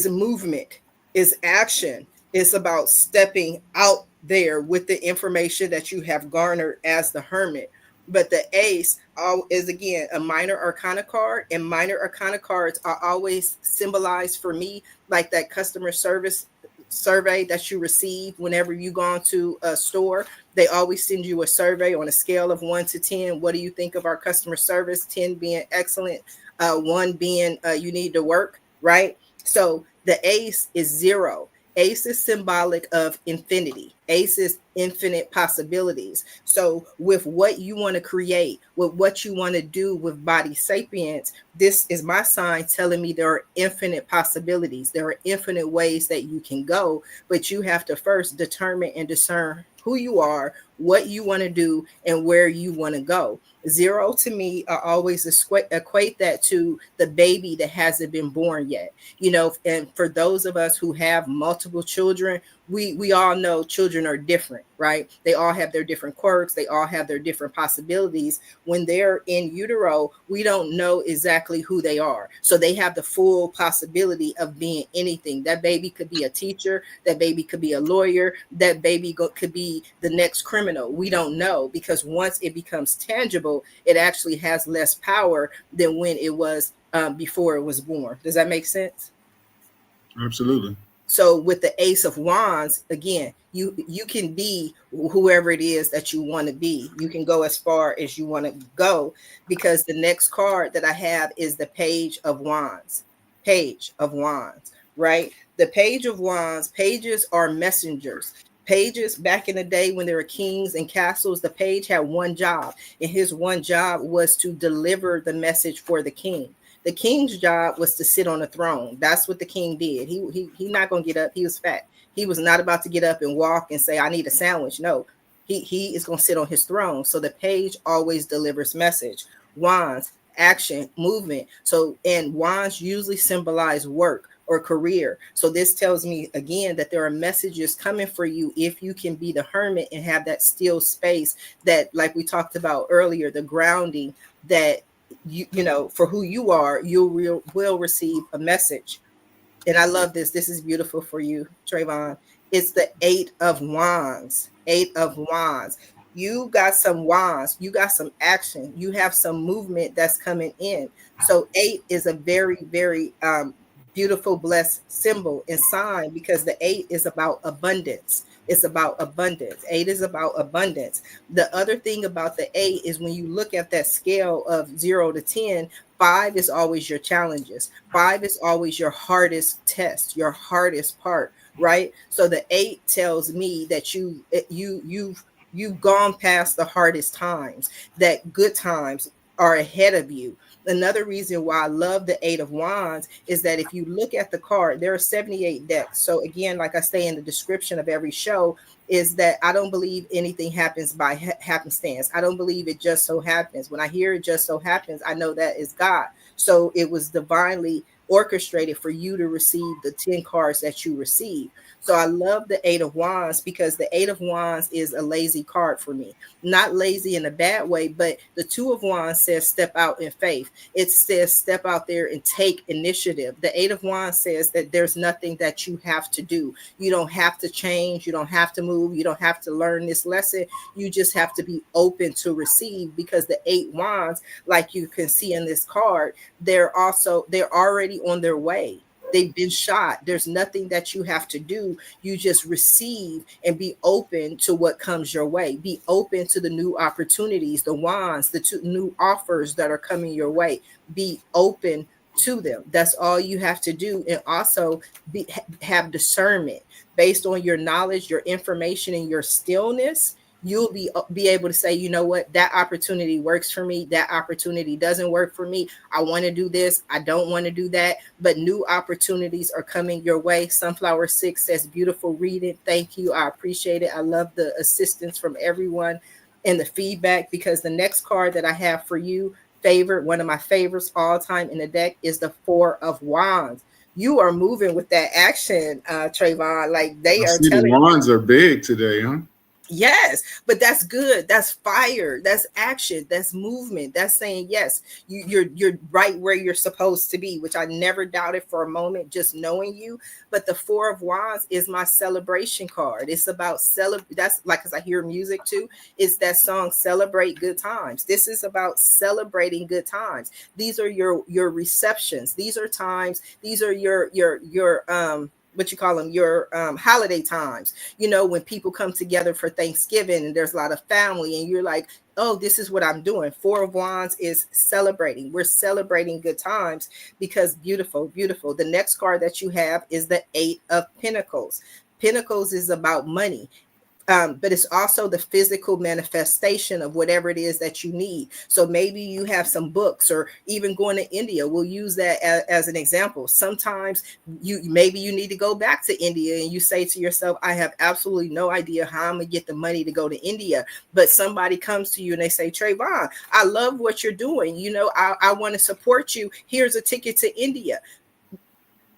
movement. is action. It's about stepping out there with the information that you have garnered as the hermit. But the ace is again a minor arcana card, and minor arcana cards are always symbolized for me like that customer service survey that you receive whenever you go into a store. They always send you a survey on a scale of 1 to 10. What do you think of our customer service? 10 being excellent, one being you need to work, right? So the ace is 0. Ace is symbolic of infinity. Ace is infinite possibilities. So, with what you want to create, with what you want to do with Body Sapience, this is my sign telling me there are infinite possibilities. There are infinite ways that you can go, but you have to first determine and discern who you are, what you want to do, and where you want to go. 0 to me, I always equate that to the baby that hasn't been born yet. And for those of us who have multiple children, we all know children are different, right? They all have their different quirks, they all have their different possibilities. When they're in utero, we don't know exactly who they are, so they have the full possibility of being anything. That baby could be a teacher, that baby could be a lawyer, that baby could be the next criminal. We don't know, because once it becomes tangible, it actually has less power than when it was before it was born. Does that make sense? Absolutely. So with the ace of wands, again, you can be whoever it is that you want to be. You can go as far as you want to go, because the next card that I have is the page of wands. Page of wands, right? The page of wands, pages are messengers. Pages, back in the day when there were kings and castles, the page had one job, and his one job was to deliver the message for the king. The king's job was to sit on the throne. That's what the king did. He not gonna get up. He was fat. He was not about to get up and walk and say, "I need a sandwich." No, he is gonna sit on his throne. So the page always delivers message. Wands, action, movement. So, and wands usually symbolize work or career. So this tells me again that there are messages coming for you if you can be the hermit and have that still space, that, like we talked about earlier, the grounding, that for who you are, will receive a message. And I love this. This is beautiful for you, Travon. It's the 8 of wands. 8 of wands. You got some wands. You got some action. You have some movement that's coming in. So 8 is a very, very beautiful, blessed symbol and sign, because the 8 is about abundance. It's about abundance. 8 is about abundance. The other thing about the 8 is when you look at that scale of 0 to 10, 5 is always your challenges. 5 is always your hardest test, your hardest part, right? So the 8 tells me that you've gone past the hardest times, that good times are ahead of you. Another reason why I love the 8 of wands is that if you look at the card, there are 78 decks. So again, like I say in the description of every show, is that I don't believe anything happens by happenstance. I don't believe it just so happens. When I hear it just so happens, I know that is God. So it was divinely orchestrated for you to receive the 10 cards that you receive. So I love the 8 of wands, because the 8 of wands is a lazy card for me. Not lazy in a bad way, but the 2 of wands says step out in faith. It says step out there and take initiative. The 8 of wands says that there's nothing that you have to do. You don't have to change. You don't have to move. You don't have to learn this lesson. You just have to be open to receive, because the 8 wands, like you can see in this card, they're already on their way. They've been shot. There's nothing that you have to do. You just receive and be open to what comes your way. Be open to the new opportunities, the wands, the new offers that are coming your way. Be open to them. That's all you have to do. And also have discernment based on your knowledge, your information, and your stillness. You'll be able to say, you know what, that opportunity works for me, that opportunity doesn't work for me. I want to do this, I don't want to do that, but new opportunities are coming your way. Sunflower 6 says beautiful reading. Thank you, I appreciate it. I love the assistance from everyone and the feedback, because the next card that I have for you, one of my favorites all time in the deck, is the 4 of wands. You are moving with that action, Travon. Like, they I are see the telling. wands are big today, huh? Yes, but that's good. That's fire. That's action. That's movement. That's saying yes. You're right where you're supposed to be, which I never doubted for a moment, just knowing you. But the Four of Wands is my celebration card. It's about celebrate. That's like, because I hear music too. It's that song "Celebrate Good Times." This is about celebrating good times. These are your receptions. These are times. These are your what you call them, your holiday times, when people come together for Thanksgiving and there's a lot of family and you're like, oh, this is what I'm doing. Four of Wands is celebrating. We're celebrating good times because beautiful, beautiful. The next card that you have is the Eight of Pentacles. Pentacles is about money. But it's also the physical manifestation of whatever it is that you need. So maybe you have some books, or even going to India. We'll use that as an example. Sometimes maybe you need to go back to India and you say to yourself, I have absolutely no idea how I'm gonna get the money to go to India. But somebody comes to you and they say, Travon, I love what you're doing. I want to support you. Here's a ticket to India.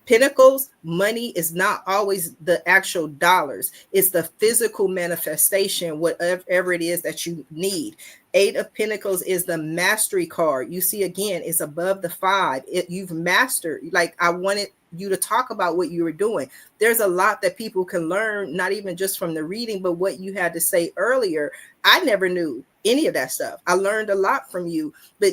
Pentacles, money is not always the actual dollars. It's the physical manifestation, whatever it is that you need. Eight of Pentacles is the mastery card. You see, again, it's above the five. You've mastered. Like, I wanted you to talk about what you were doing. There's a lot that people can learn, not even just from the reading, but what you had to say earlier. I never knew any of that stuff. I learned a lot from you, but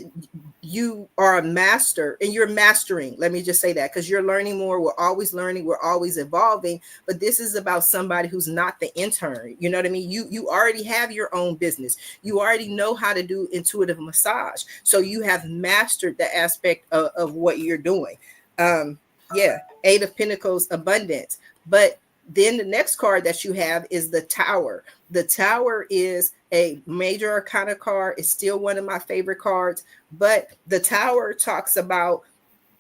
you are a master and you're mastering. Let me just say that, because you're learning more. We're always learning. We're always evolving. But this is about somebody who's not the intern. You know what I mean? You already have your own business. You already know how to do intuitive massage. So you have mastered the aspect of what you're doing. Yeah. Eight of Pentacles, abundance. But then the next card that you have is the Tower. The Tower is a major arcana card. It's still one of my favorite cards, but the Tower talks about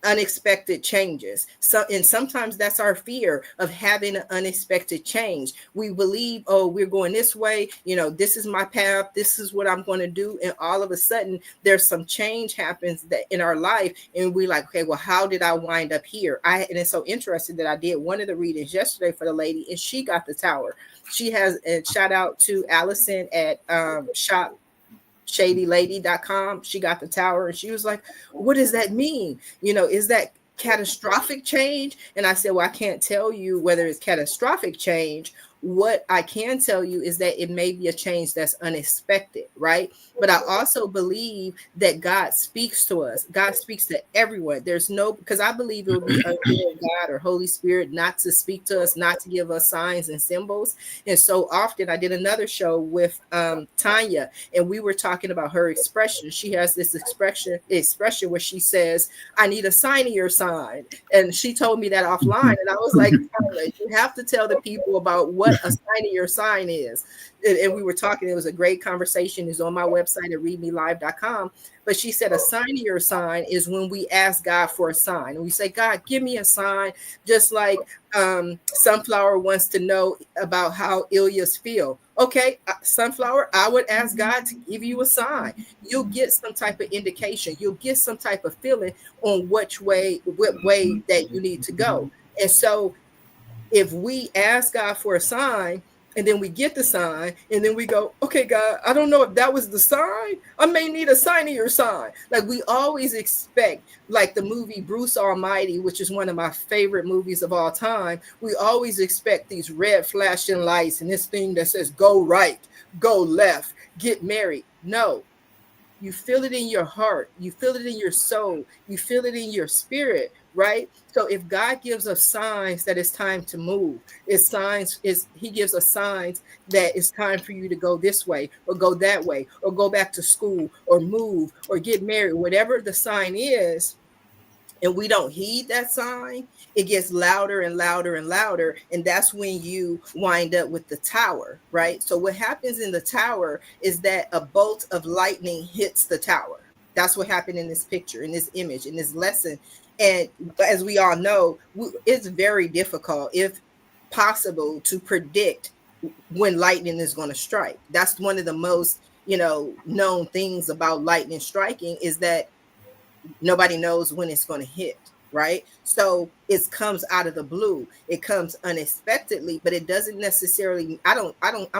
unexpected changes. And sometimes that's our fear of having an unexpected change. We believe, oh, we're going this way, this is my path, this is what I'm going to do, and all of a sudden there's some change happens that in our life, and we're like, okay, well, how did I wind up here? And it's so interesting that I did one of the readings yesterday for the lady, and she got the Tower. She has, and shout out to Allison at shopshadylady.com. She got the Tower, and she was like, what does that mean? Is that catastrophic change? And I said, well, I can't tell you whether it's catastrophic change. What I can tell you is that it may be a change that's unexpected, right? But I also believe that God speaks to us. God speaks to everyone. Because I believe it would be unfair of God or Holy Spirit not to speak to us, not to give us signs and symbols. And so often I did another show with Tanya, and we were talking about her expression. She has this expression where she says, I need a sign of your sign. And she told me that offline. And I was like, you have to tell the people about what a sign of your sign is. And we were talking, it was a great conversation. It's on my website at readmelive.com. But she said a sign of your sign is when we ask God for a sign. And we say, God, give me a sign. Just like Sunflower wants to know about how Ilya's feel. Okay, Sunflower, I would ask God to give you a sign. You'll get some type of indication. You'll get some type of feeling on what way that you need to go. And so if we ask God for a sign, and then we get the sign, and then we go, okay, God, I don't know if that was the sign. I may need a sign of your sign. Like, we always expect, like the movie Bruce Almighty, which is one of my favorite movies of all time. We always expect these red flashing lights and this thing that says, go right, go left, get married. No. You feel it in your heart. You feel it in your soul. You feel it in your spirit, right? So if God gives us signs that it's time to move, he gives us signs that it's time for you to go this way or go that way or go back to school or move or get married, whatever the sign is, and we don't heed that sign, it gets louder and louder and louder. And that's when you wind up with the Tower, right? So what happens in the Tower is that a bolt of lightning hits the Tower. That's what happened in this picture, in this image, in this lesson. And as we all know, it's very difficult, if possible, to predict when lightning is going to strike. That's one of the most, known things about lightning striking, is that nobody knows when it's going to hit. right? So it comes out of the blue. It comes unexpectedly, but it doesn't necessarily, I'm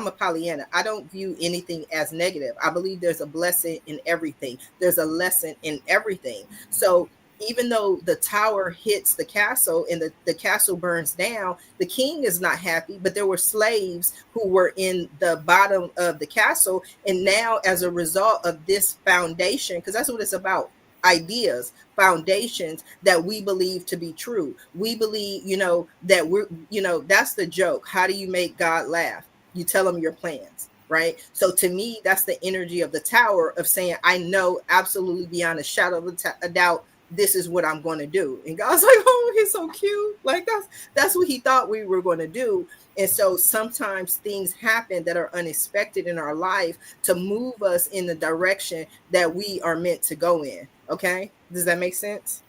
a Pollyanna. I don't view anything as negative. I believe there's a blessing in everything. There's a lesson in everything. So even though the tower hits the castle and the castle burns down, the king is not happy, but there were slaves who were in the bottom of the castle. And now, as a result of this foundation, because that's what it's about, ideas, foundations that we believe to be true. We believe, that that's the joke. How do you make God laugh? You tell him your plans, right? So to me, that's the energy of the tower of saying, I know absolutely beyond a shadow of a doubt, this is what I'm going to do. And God's like, oh, he's so cute. Like that's what he thought we were going to do. And so sometimes things happen that are unexpected in our life to move us in the direction that we are meant to go in. Okay. Does that make sense?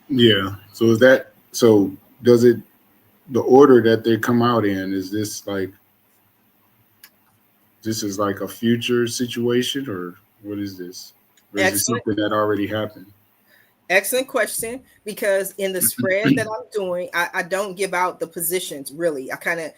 Yeah. So does it, the order that they come out in, is this is like a future situation, or what is this? Or is this Excellent. something that already happened? Excellent question. Because in the spread that I'm doing, I don't give out the positions really. I kind of,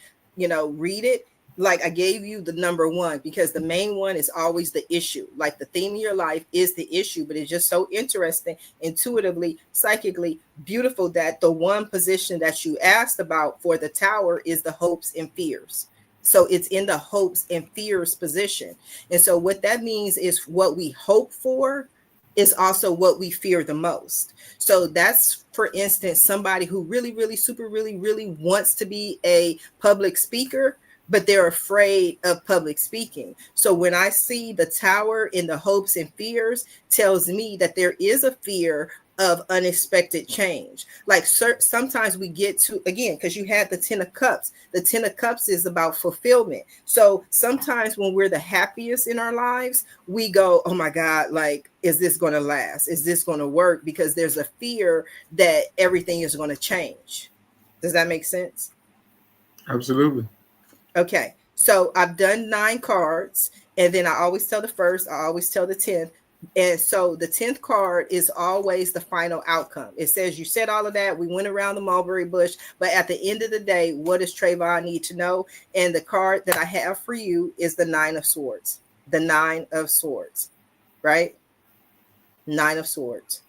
read it. Like I gave you the number one because the main one is always the issue. Like the theme of your life is the issue, but it's just so interesting, intuitively, psychically beautiful that the one position that you asked about for the tower is the hopes and fears. So it's in the hopes and fears position. And so what that means is what we hope for is also what we fear the most. So that's, for instance, somebody who really, really, super, really, really wants to be a public speaker, but they're afraid of public speaking. So when I see the tower in the hopes and fears, tells me that there is a fear of unexpected change. Like sometimes we get to, again, because you had the 10 of cups. The 10 of cups is about fulfillment. So sometimes when we're the happiest in our lives, we go, oh my God, like, is this going to last? Is this going to work? Because there's a fear that everything is going to change. Does that make sense? Absolutely. Okay, so I've done 9 cards, and then I always tell the first, I always tell the 10th. And so the 10th card is always the final outcome. It says, you said all of that. We went around the mulberry bush, but at the end of the day, what does Travon need to know? And the card that I have for you is the 9 of Swords. The 9 of Swords, right? 9 of Swords,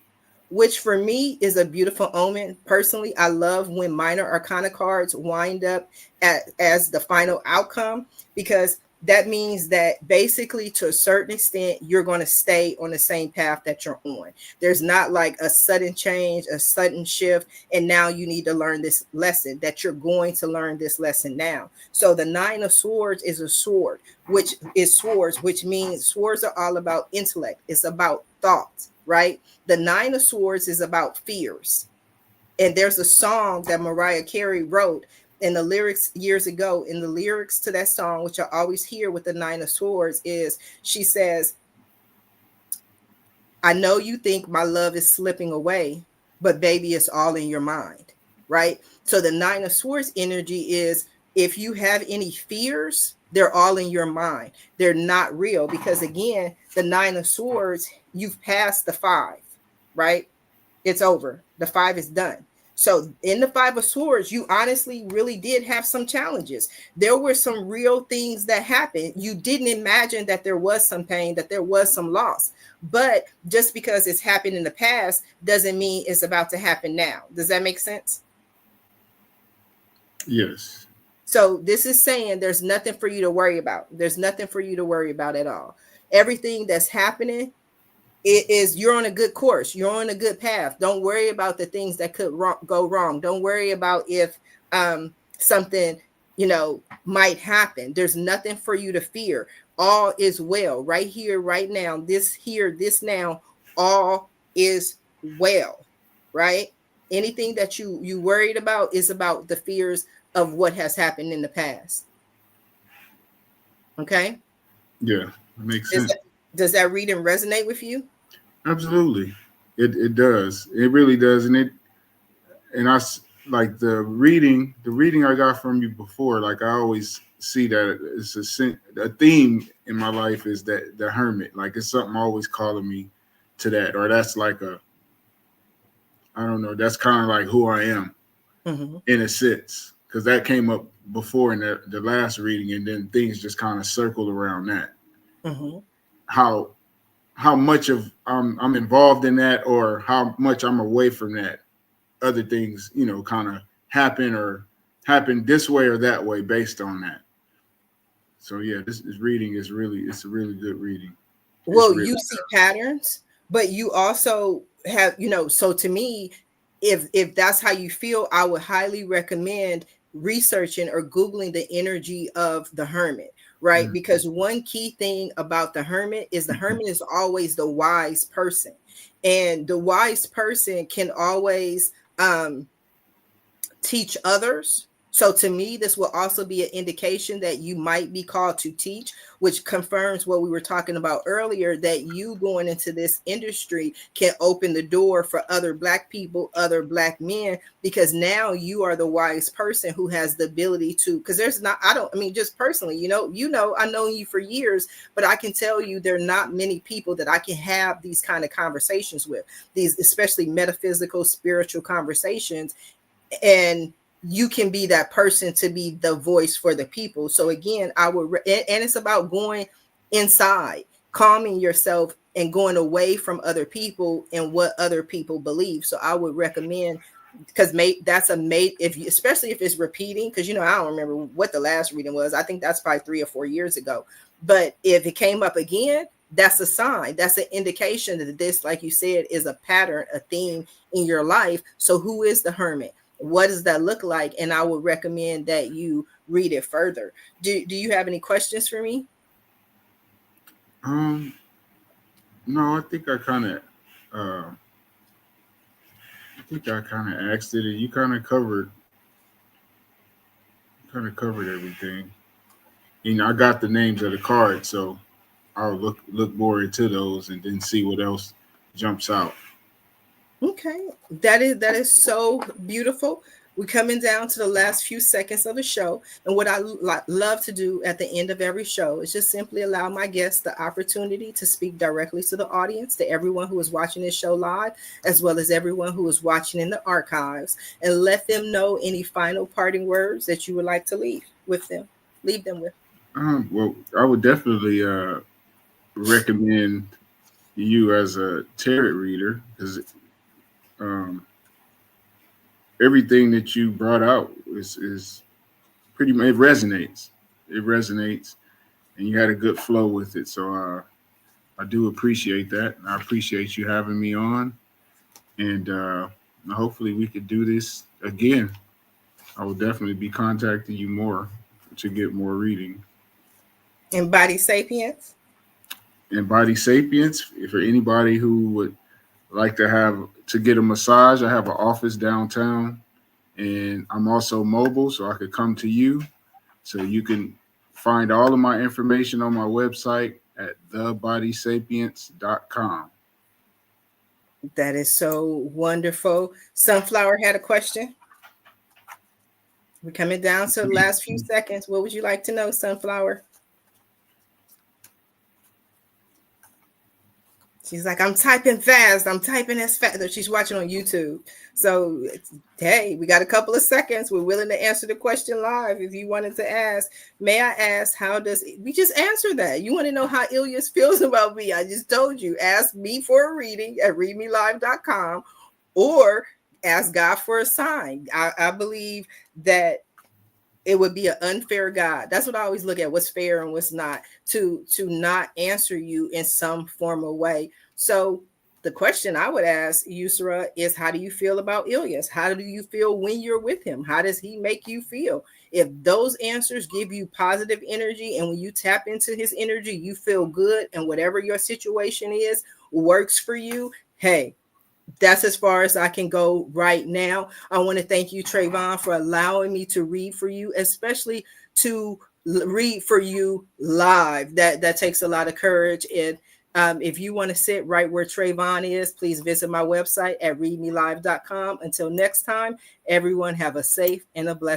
which for me is a beautiful omen. Personally, I love when minor arcana cards wind up as the final outcome, because that means that basically to a certain extent, you're going to stay on the same path that you're on. There's not like a sudden change, a sudden shift, and now you need to learn this lesson, that you're going to learn this lesson now. So the 9 of Swords is a sword, which is swords, which means swords are all about intellect. It's about thoughts, right? The 9 of Swords is about fears. And there's a song that Mariah Carey wrote in the lyrics years ago. In the lyrics to that song, which I always hear with the 9 of Swords, is she says, I know you think my love is slipping away, but baby, it's all in your mind, right? So the 9 of Swords energy is, if you have any fears, they're all in your mind. They're not real, because again, the 9 of Swords, you've passed the 5, right? It's over. The 5 is done. So in the 5 of Swords, you honestly really did have some challenges. There were some real things that happened. You didn't imagine that there was some pain, that there was some loss. But just because it's happened in the past doesn't mean it's about to happen now. Does that make sense? Yes. So this is saying there's nothing for you to worry about. There's nothing for you to worry about at all. Everything that's happening, it is, you're on a good course. You're on a good path. Don't worry about the things that could go wrong. Don't worry about if something, might happen. There's nothing for you to fear. All is well. Right here, right now, this here, this now, all is well, right? Anything that you worried about is about the fears of what has happened in the past. Okay? Yeah, it makes Does sense. does that reading resonate with you? Absolutely. It does. It really does. And like the reading I got from you before, like I always see that it's a theme in my life, is that the hermit. Like it's something always calling me to that, or that's like I don't know. That's kind of like who I am Mm-hmm. in a sense, because that came up before in the last reading, and then things just kind of circled around that. Mm-hmm. How how much of I'm involved in that, or how much I'm away from that. Other things, kind of happen or happen this way or that way based on that. So yeah, this reading is really it's a really good reading. It's Well, really you see patterns, but you also have, so to me, if that's how you feel, I would highly recommend researching or googling the energy of the hermit, right? mm, Because one key thing about the hermit is always the wise person. And the wise person can always teach others. So to me, this will also be an indication that you might be called to teach, which confirms what we were talking about earlier, that you going into this industry can open the door for other Black people, other Black men, because now you are the wise person who has the ability to, because there's not, I mean, just personally, I've known you for years, but I can tell you there are not many people that I can have these kind of conversations with, these especially metaphysical, spiritual conversations, and you can be that person to be the voice for the people. So again, and it's about going inside, calming yourself and going away from other people and what other people believe. So I would recommend, because that's a mate, especially if it's repeating, because I don't remember what the last reading was. I think that's probably 3 or 4 years ago. But if it came up again, that's a sign, that's an indication that this, like you said, is a pattern, a theme in your life. So who is the hermit? What does that look like? And I would recommend that you read it further. Do you have any questions for me? um no, uh I think I kind of asked it, and you kind of covered everything. I got the names of the cards, so I'll look more into those and then see what else jumps out. Okay, that is so beautiful. We're coming down to the last few seconds of the show, and what I love to do at the end of every show is just simply allow my guests the opportunity to speak directly to the audience, to everyone who is watching this show live, as well as everyone who is watching in the archives, and let them know any final parting words that you would like to leave them with. Well, I would definitely recommend you as a tarot reader, because um, everything that you brought out is pretty much, it resonates. It resonates, and you had a good flow with it. So I do appreciate that. I appreciate you having me on, and hopefully we could do this again. I will definitely be contacting you more to get more reading. And Body Sapience. And Body Sapience, for anybody who would like to get a massage, I have an office downtown, and I'm also mobile, so I could come to you. So you can find all of my information on my website at thebodysapience.com. That is so wonderful. Sunflower had a question. We're coming down to the last few seconds. What would you like to know, Sunflower? She's like, I'm typing fast. I'm typing as fast. She's watching on YouTube. So, hey, we got a couple of seconds. We're willing to answer the question live. If you wanted to ask, may I ask, we just answer that? You want to know how Ilyas feels about me? I just told you, ask me for a reading at readmelive.com, or ask God for a sign. I believe that it would be an unfair God. That's what I always look at, what's fair and what's not, to not answer you in some formal way. So the question I would ask Yusra is, how do you feel about Ilyas? How do you feel when you're with him? How does he make you feel? If those answers give you positive energy, and when you tap into his energy, you feel good, and whatever your situation is works for you, hey, that's as far as I can go right now. I want to thank you, Travon, for allowing me to read for you, especially to read for you live. That takes a lot of courage. And if you want to sit right where Travon is, please visit my website at readmelive.com. Until next time, everyone have a safe and a blessed